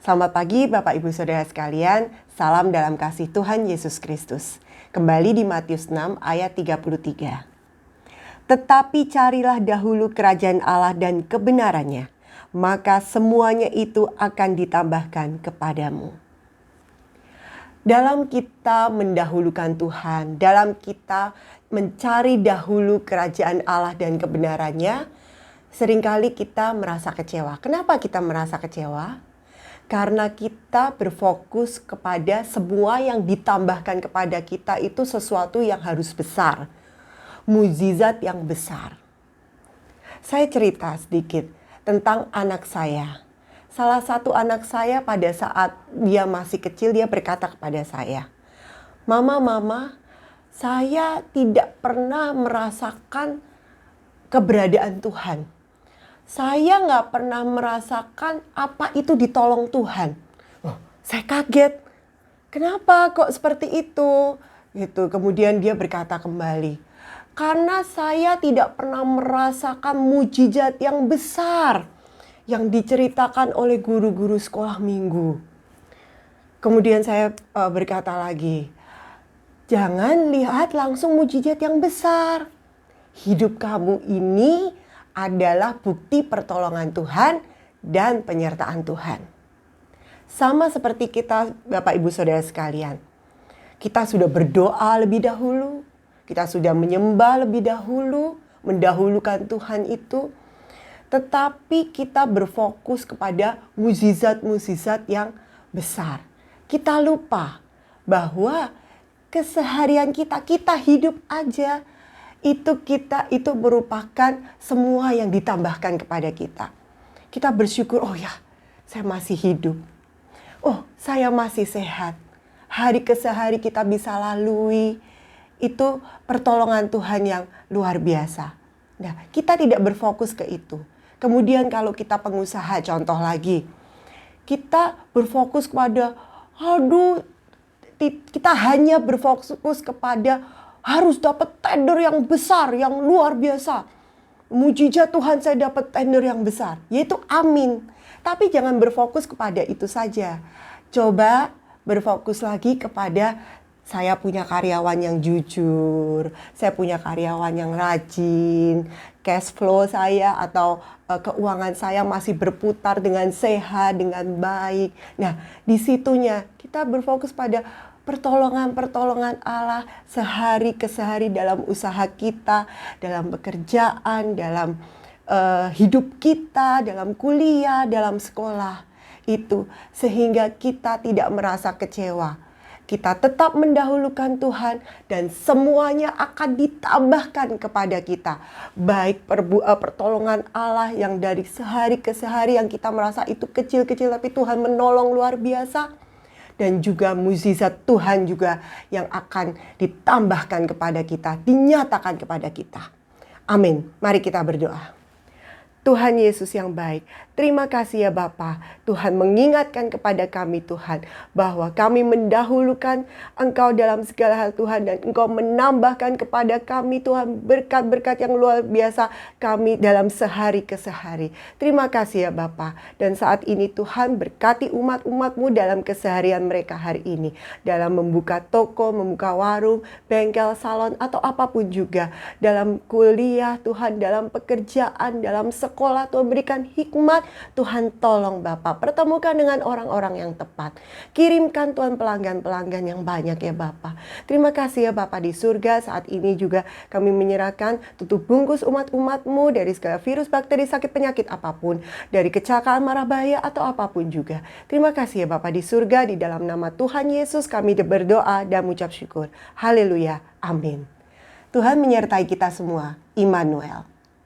Selamat pagi Bapak Ibu Saudara sekalian, salam dalam kasih Tuhan Yesus Kristus. Kembali di Matius 6 ayat 33. Tetapi carilah dahulu kerajaan Allah dan kebenarannya, maka semuanya itu akan ditambahkan kepadamu. Dalam kita mendahulukan Tuhan, dalam kita mencari dahulu kerajaan Allah dan kebenarannya, seringkali kita merasa kecewa. Kenapa kita merasa kecewa? Karena kita berfokus kepada semua yang ditambahkan kepada kita itu sesuatu yang harus besar. Mukjizat yang besar. Saya cerita sedikit tentang anak saya. Salah satu anak saya pada saat dia masih kecil, dia berkata kepada saya, Mama, saya tidak pernah merasakan keberadaan Tuhan. Saya nggak pernah merasakan apa itu ditolong Tuhan. Oh, saya kaget. Kenapa kok seperti itu? Gitu. Kemudian dia berkata kembali, karena saya tidak pernah merasakan mukjizat yang besar yang diceritakan oleh guru-guru sekolah minggu. Kemudian saya berkata lagi, jangan lihat langsung mukjizat yang besar. Hidup kamu ini adalah bukti pertolongan Tuhan dan penyertaan Tuhan. Sama seperti kita Bapak Ibu Saudara sekalian. Kita sudah berdoa lebih dahulu. Kita sudah menyembah lebih dahulu. Mendahulukan Tuhan itu. Tetapi kita berfokus kepada mukjizat-mukjizat yang besar. Kita lupa bahwa keseharian kita hidup aja. Itu merupakan semua yang ditambahkan kepada kita. Kita bersyukur, oh ya, saya masih hidup. Oh, saya masih sehat. Hari ke hari kita bisa lalui. Itu pertolongan Tuhan yang luar biasa. Nah, kita tidak berfokus ke itu. Kemudian kalau kita pengusaha, contoh lagi. Kita berfokus kepada, kita hanya berfokus kepada harus dapat tender yang besar, yang luar biasa. Mujizat Tuhan, saya dapat tender yang besar. Yaitu amin. Tapi jangan berfokus kepada itu saja. Coba berfokus lagi kepada saya punya karyawan yang jujur. Saya punya karyawan yang rajin. Cash flow saya atau keuangan saya masih berputar dengan sehat, dengan baik. Nah, di situnya kita berfokus pada pertolongan Allah sehari ke hari dalam usaha kita, dalam pekerjaan, dalam hidup kita, dalam kuliah, dalam sekolah. Itu sehingga kita tidak merasa kecewa. Kita tetap mendahulukan Tuhan dan semuanya akan ditambahkan kepada kita. Baik pertolongan Allah yang dari sehari ke hari yang kita merasa itu kecil-kecil tapi Tuhan menolong luar biasa. Dan juga mukjizat Tuhan juga yang akan ditambahkan kepada kita, dinyatakan kepada kita. Amin. Mari kita berdoa. Tuhan Yesus yang baik, terima kasih ya Bapa. Tuhan mengingatkan kepada kami Tuhan, bahwa kami mendahulukan Engkau dalam segala hal Tuhan. Dan Engkau menambahkan kepada kami Tuhan berkat-berkat yang luar biasa kami dalam sehari ke hari. Terima kasih ya Bapa. Dan saat ini Tuhan berkati umat-umat-Mu dalam keseharian mereka hari ini. Dalam membuka toko, membuka warung, bengkel, salon atau apapun juga. Dalam kuliah Tuhan, dalam pekerjaan, dalam sekolah Tuhan berikan hikmat. Tuhan tolong Bapak, pertemukan dengan orang-orang yang tepat. Kirimkan Tuhan pelanggan-pelanggan yang banyak ya Bapak. Terima kasih ya Bapak di surga. Saat ini juga kami menyerahkan tutup bungkus umat-umat-Mu dari segala virus, bakteri, sakit, penyakit apapun. Dari kecelakaan, marah bahaya atau apapun juga. Terima kasih ya Bapak di surga. Di dalam nama Tuhan Yesus kami berdoa dan mengucap syukur. Haleluya. Amin. Tuhan menyertai kita semua. Immanuel.